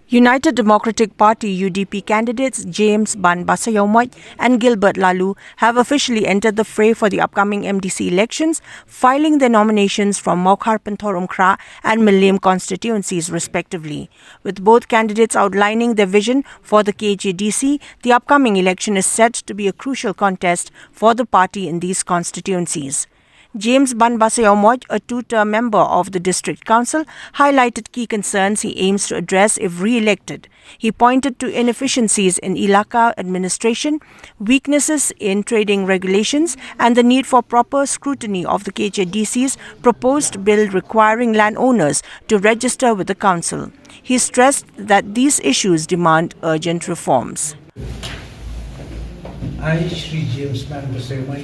United Democratic Party UDP candidates James Ban Basayomoy and Gilbert Lalu have officially entered the fray for the upcoming MDC elections, filing their nominations from Mokhar Pantorum Kra and Milim constituencies respectively. With both candidates outlining their vision for the KJDC, the upcoming election is set to be a crucial contest for the party in these constituencies. James Ban Basayomoy, a two-term member of the District Council, highlighted key concerns he aims to address if re-elected. He pointed to inefficiencies in Ilaka administration, weaknesses in trading regulations, and the need for proper scrutiny of the KJDC's proposed bill requiring landowners to register with the council. He stressed that these issues demand urgent reforms. I, Shri James Ban Basayomoy,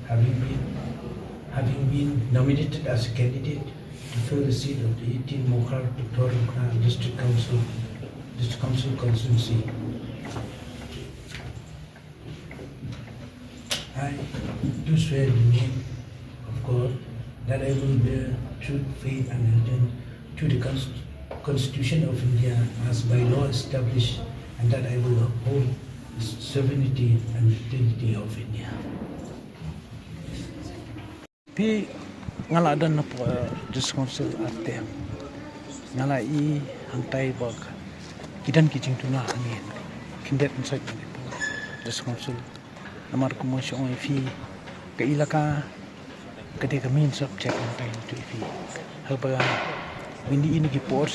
having been nominated as a candidate to fill the seat of the 18 Mokhar Pantorum Kra District Council constituency, I do swear in the name of God that I will bear true faith and allegiance to the Constitution of India as by law established, and that I will uphold the sovereignty and dignity of India. Pi ngala dan na po diskonsul ate ngala I hantai bag kidan kijing tuna angin kindet inside ni po diskonsul namar ko mo siya fi ka ilaka kade kami subject hantai to fi haba hindi ini ki por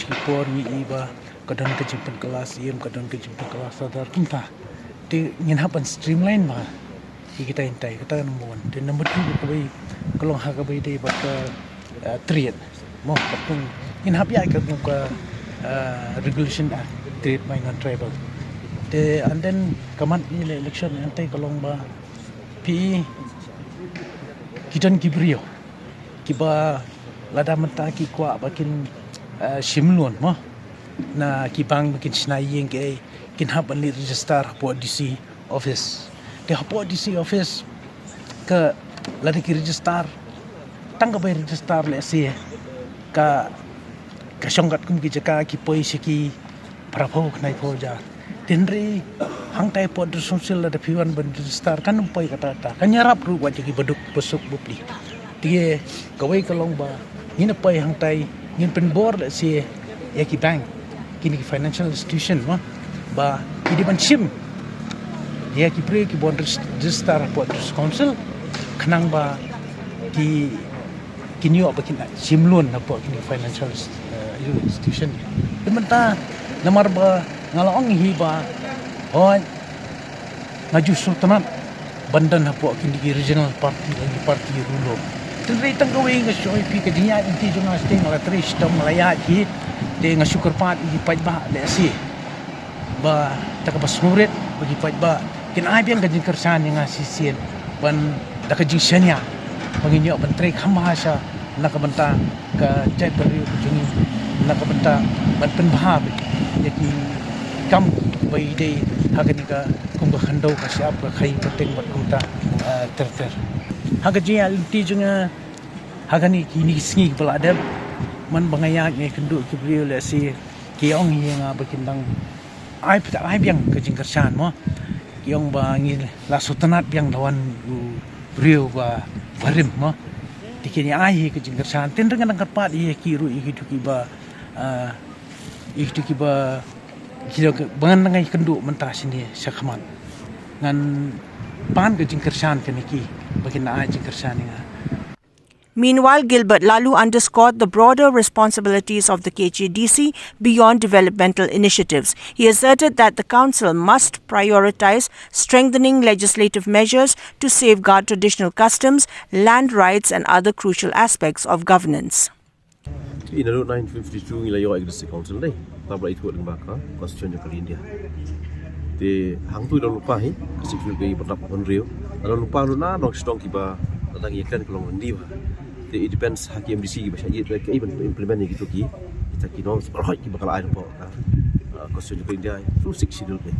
ni iba kadan kejimpan kelas kadan kejimpan kelas sadar kinta ti nginapan streamline ba kita hintai kita number 1 dan number 2 ko bay kalong ha ka bay day bat trade mo patung inhapi ay ka regulation act trade by non tribal te and then kaman election antai kalong ba pi kitan kibrio kiba lada menta ki kwa bakin simlon mo na kibang bakin snayeng ke kinhapan li register po DC office di hapo DC office ke lari ki register tangga bay register le si ka syongkat kum ki jaka ki poi siki prapho knai phoja tinri hangtai pod social da piwan ban register kan poi kata kan nyarap ru wa ki beduk besuk bupli tie kawai kalong ba ngin poi hangtai ngin pen bor le si ya ki bank kini financial institution ba ki di ban sim ya ki pre ki bon register po council khnang ba ki kinyo ba kin simlon na po kini financial institution benta namar ba ngalaong hiba on ngaju sultanat bandan na po kini regional party rulo tinri tanggawi nga shoy pi ka dinya inti jona sting la trish tam malaya ki de nga sugar pat i pajba le si ba takabasurit bagi pajba kin ai biang kajing kersan nga sisien ban dakajing senya panginyo ban trek hamasa nakabenta ka chat bari kujing nakabenta ban penbahab yaki kam bai dei hagani ka kumba khandau ka siap ka khai pateng bat kumta ter hagaji alti junga hagani kini singi belada man bangaya ngai kendu kibriu le si kiong hinga bakindang ai biang kajing kersan mo yang bangin la sultanat yang lawan brio ba barim mo dikini ai ke jingker santen dengan karpat i kiru i hiduki ba kira bangan ngai kendu mentah sini sakman ngan pan ke jingker santen iki bakin ai jingker saninga. Meanwhile, Gilbert Lalu underscored the broader responsibilities of the KJDC beyond developmental initiatives. He asserted that the council must prioritize strengthening legislative measures to safeguard traditional customs, land rights and other crucial aspects of governance. In 1952 ila yo district council dai tabla itu dengan baka constitution ke India te hang tu dah lupa hi kasih ke berapa onrio lalu lupa lu na dong stong kiba tentang ikan kalau ndi ba it depends hakim MDC ba syait ke even implement ni gitu ki kita kino separah ki bakal ada po constitution ke India tu siksidul ke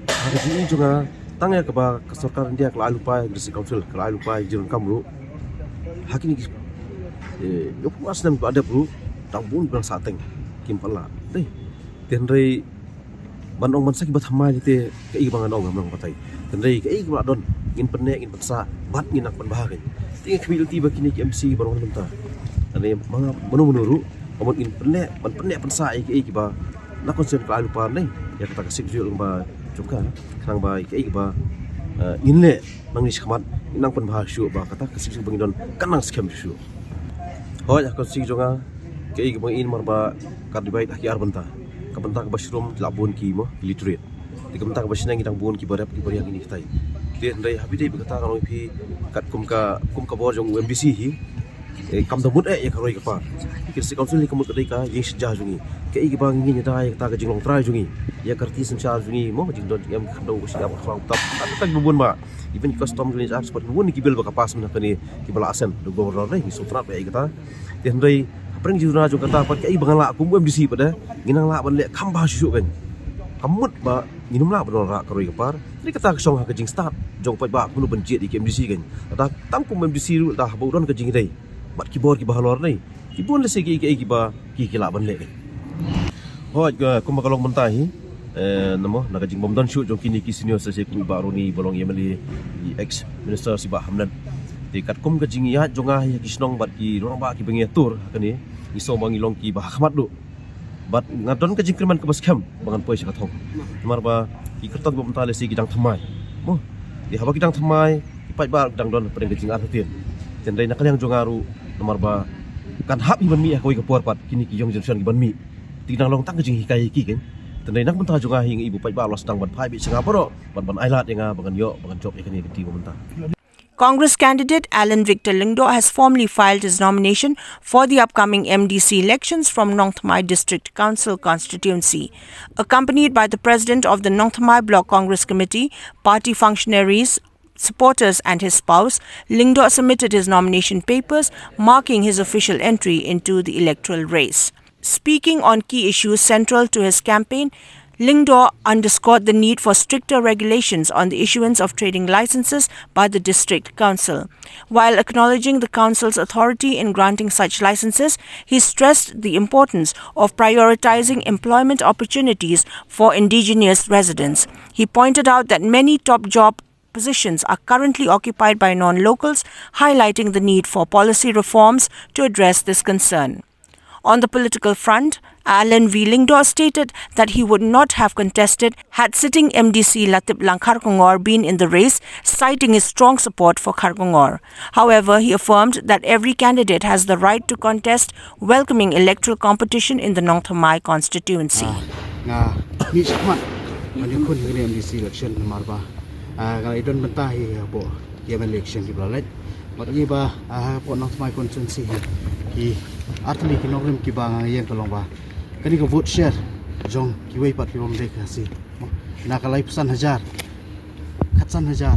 hari ini juga tangya ke ba keserkan India kalau lupa district council kalau lupa jirun kamru hakim ni yo puas nam ada bro tambun bang sateng kimpala deh. Tenrei ban ong man sak ba thamai te ke i bangan ong amang patai. Tenrei ke i ba don ngin penne ngin patsa bat ngin nak ban bahagin. Tinga kbil ti ba kini ki MC barong benta. Ane mga menuru omon ngin penne ban penne patsa ke i ba nak konsen ka lupa nei. Ya kata kasik ju ba juga kang ba ke i ba ngin le nang ni skmat nang pan bahag syu ba kata kasik bangin don kanang scam syu. Hoi aku sih jonga ke i bang in marba kardibai ki arbenta. Kabenta ka bashroom labon ki mo literate. Di kabenta ka basina ngidang bon ki barap ki bariang ini kitai. Di ndai habidai berkata kalau pi kat kum ka bor jong MBC hi kam da mut ya karoi ka par. Kirsi council ni kamut kadai ka yeng sejah jungi. Ke i bang ngin dai ka ka jinglong trai jungi. Ya karti semsal jungi mo jing don em khadau ko siap khawang tap. Tak bubun ma. Even custom ni expert bubun ki bel ba kapas men kani ki bala asen do gobernador ni sutrat ba kata. Di ndai Apreng jurna jo kata pat kai bangala kum MDC pada nginang la ban le khamba shu kan kamut ba nginum la ban ra karoi kapar ni kata song ha ka jing start jong pat ba kunu ban jet di MDC kan ta tam kum MDC ru dah bauron ka jing dai bat ki bor ki bahalor nei ki bon le se ki ba ki la ban le kan hoj ga kum kalong mentahi namo na ka jing bom don shu jong kini ki senior se kum baru ni bolong yemali ex minister Sibah Hamdan kat kum ka jing ya jonga ya kisnong bat ki rong ba ki bengetur kani iso bangilong ki bah khmat du bat ngadon ka jing kerman ka baskam bangan poi sa thong mar ba ki kertot bom tale si gidang thamai mo di haba gidang thamai ki pai ba gidang don pedeng jing ar tien tendai nakal yang jongaru mar ba kan hab iban mi koi ka por pat kini ki yong jension iban mi tidang long tang ka jing hikai ki kan tendai nak mentah jonga hing ibu pai ba los tang bat pai bi singapura ban ailat yang bangan yo bangan job ikani ki bom mentah. Congress candidate Alan Victor Lyngdoh has formally filed his nomination for the upcoming MDC elections from Nong Thamai District Council constituency. Accompanied by the president of the Nong Thamai Block Congress Committee, party functionaries, supporters and his spouse, Lyngdoh submitted his nomination papers, marking his official entry into the electoral race. Speaking on key issues central to his campaign, Lyngdoh underscored the need for stricter regulations on the issuance of trading licenses by the district council. While acknowledging the council's authority in granting such licenses, he stressed the importance of prioritizing employment opportunities for indigenous residents. He pointed out that many top job positions are currently occupied by non-locals, highlighting the need for policy reforms to address this concern. On the political front, Alan V. Lyngdoh stated that he would not have contested had sitting MDC Latip Lang Kharkongor been in the race, citing his strong support for Kharkongor. However, he affirmed that every candidate has the right to contest, welcoming electoral competition in the Nong Thamai constituency. MDC election marba kalau idon bentahi po election di belalet bagi ba po Nong Thamai constituency ki atli ki nogrim ki bang yang tolong ba kani ko vote share jong ki wei pat ki bom dek hasi nakalai pesan hajar katsan hajar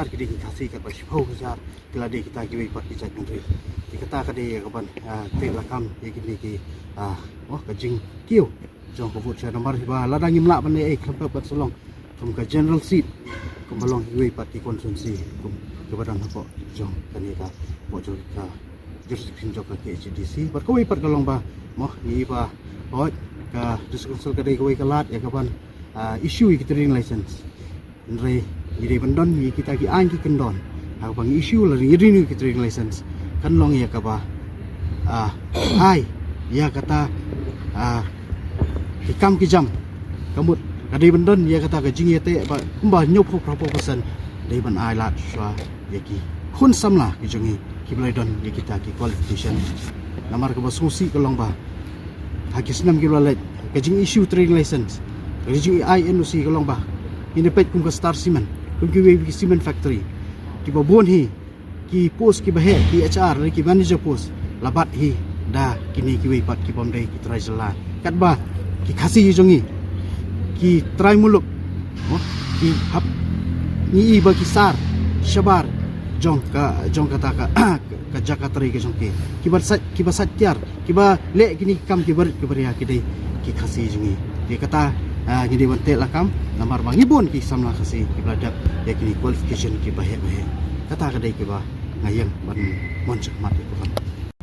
ki dik kasi ka ba shau hajar kila de kita ki wei pat ki cak menteri ki kata ka de ka ban te lakam ye ki ka jing kiu jong ko vote share nomor ba ladang imla ban e khampa pat solong kum ka general seat kum balong ki wei pat ki constituency kum ke badan ko jong kani ka bo jong ka jurisdiction jok ke HDC berkawai pat kalong ba moh ni ba hoi ka diskusal ka dei kawai kalat ya kapan issue ki trading license ndre ide bandon ni kita ki an ki kendon ha bang issue la renew ki trading license kan long ya ka ba ai ya kata ki kam ki jam kamut ka dei bandon ya kata ka jing yete ba kumba nyop ko proposal dei ban ai lat swa ya ki khun samla ki jongi kiblai don di kita ki qualification namar ke basusi kolong ba hakis nam kiblai kajing issue trading license kajing INOC kolong ba indepet kum ka star cement kum ki cement factory ki babon hi ki post ki bahe ki HR ki manager post labat hi da kini ki wei pat ki pomdai ki try jala kat ba ki khasi jongi ki try muluk ki hap ni ba ki sar shabar jong kata ka Jakarta ri ke jong ke kiba satyar kiba le kini kam kibar ya kidai ki khasi jungi dia kata gini bantel lakam namar bang ibon ki samla khasi kibla dak ya kini qualification ki bahe kata kadai kiba ngayang ban moncak mat ko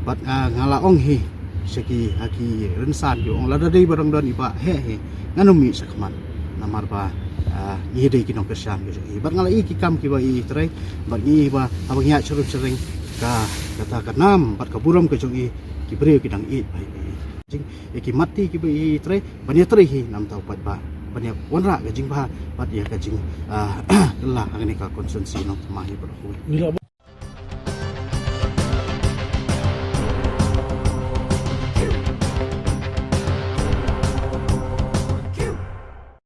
bat ngala ong hi segi haki rensan yo ong lada dei barang don iba he nganumi sakman namar ba ni dei kinong kersan yo ibat ngala i kikam ki ba i trai bat ni ba abang ya cerut sering ka kata kanam bat kaburam ke jongi ki brio kidang i bai jing ki mati ki ba i trai banya trai hi nam tau pat ba banya wanra ka jing ba bat ya ka jing lah angni ka konsumsi nong mahi ba Nila